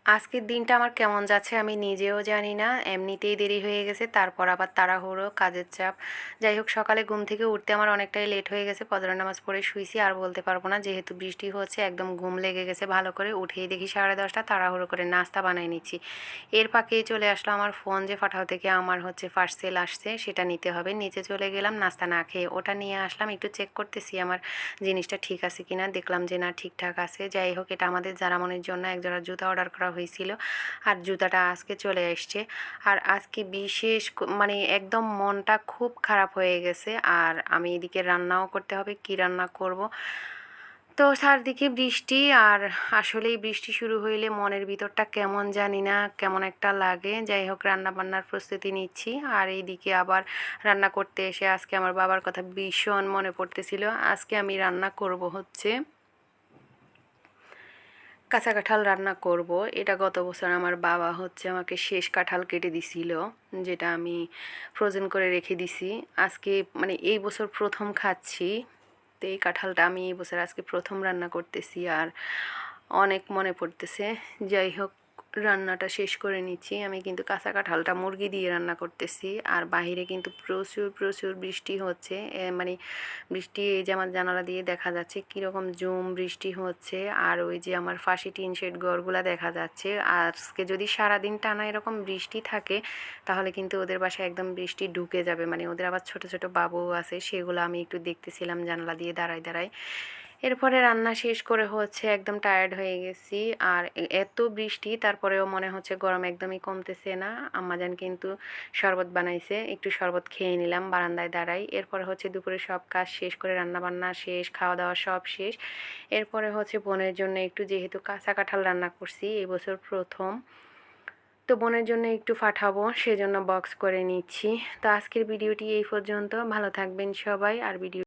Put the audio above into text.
আজকের দিনটা আমার কেমন যাচ্ছে আমি নিজেও জানি না। এমনিতেই দেরি হয়ে গেছে। তারপর আবার তাড়াহুড়ো, কাজের চাপ। যাই হোক সকালে ঘুম থেকে উঠতে আমার অনেকটাই লেট হয়ে গেছে। ফজরের নামাজ পড়ে শুইছি আর বলতে পারবো না। যেহেতু বৃষ্টি হচ্ছে একদম ঘুম লেগে গেছে ভালো করে। উঠেই দেখি 10:30 তাড়াহুড়ো করে নাস্তা বানায় নিচ্ছি। এর ফাঁকেই চলে আসলো আমার ফোন যে পাঠাও থেকে আমার পার্সেল আসছে সেটা নিতে হবে। নিচে চলে গেলাম নাস্তা না খেয়ে। ওটা নিয়ে আসলাম একটু চেক করতেছি আমার জিনিসটা ঠিক আছে কিনা। দেখলাম যে না ঠিকঠাক আছে। যাই হোক এটা আমাদের জারামনির জন্য একজোড়া জুতা অর্ডার করা হয়েছিল আর জুতাটা আজকে চলে এসছে। আর আজকে বিশেষ মানে একদম মনটা খুব খারাপ হয়ে গেছে। আর আমি এদিকে রান্নাও করতে হবে, কি রান্না করব। তো চারদিকে বৃষ্টি আর আসলেই বৃষ্টি শুরু হইলে মনের ভিতরটা কেমন জানি না কেমন একটা লাগে। যাই হোক রান্না বান্নার প্রস্তুতি নিচ্ছি আর এইদিকে আবার রান্না করতে এসে আজকে আমার বাবার কথা ভীষণ মনে পড়তেছিল। আজকে আমি রান্না করব কাঁচা কাঁঠাল রান্না করব। এটা গত বছর আমার বাবা আমাকে শেষ কাঁঠাল কেটে দিছিল, যেটা আমি ফ্রোজেন করে রেখে দিছি। আজকে মানে এই বছর প্রথম খাচ্ছি। তো এই কাঁঠালটা আমি এই বছর আজকে প্রথম রান্না করতেছি আর অনেক মনে পড়তেছে। যাই হোক রান্নাটা শেষ করে নিচ্ছি। আমি কিন্তু কাঁচা কাঁঠালটা মুরগি দিয়ে রান্না করতেছি আর বাহিরে কিন্তু প্রচুর প্রচুর বৃষ্টি হচ্ছে। মানে বৃষ্টি এই যে আমার জানালা দিয়ে দেখা যাচ্ছে কীরকম ঝুম বৃষ্টি হচ্ছে। আর ওই যে আমার ফাঁসি টিন শেড ঘরগুলা দেখা যাচ্ছে। আজকে যদি সারাদিন টানা এরকম বৃষ্টি থাকে তাহলে কিন্তু ওদের বাসায় একদম বৃষ্টি ঢুকে যাবে। মানে ওদের আবার ছোট ছোট বাবু আছে, সেগুলো আমি একটু দেখতেছিলাম জানালা দিয়ে দাঁড়ায় দাঁড়ায়। এরপরে রান্না শেষ করে একদম টায়ার্ড হয়ে গেছি। আর এত বৃষ্টি তারপরেও মনে হচ্ছে গরম একদমই কমতেছে না। আম্মাজান কিন্তু শরবত বানাইছে, একটু শরবত খেয়ে নিলাম বারান্দায় দাঁড়াই। এরপরে দুপুরে সব কাজ শেষ করে রান্না বান্না শেষ, খাওয়া দাওয়া সব শেষ। এরপরে বোনের জন্য একটু, যেহেতু কাঁচা কাঁঠাল রান্না করছি এই বছর প্রথম, তো বোনের জন্য একটু পাঠাবো সেজন্য বক্স করে নিচ্ছি। তো আজকের ভিডিওটি এই পর্যন্ত। ভালো থাকবেন সবাই। আর ভিডিও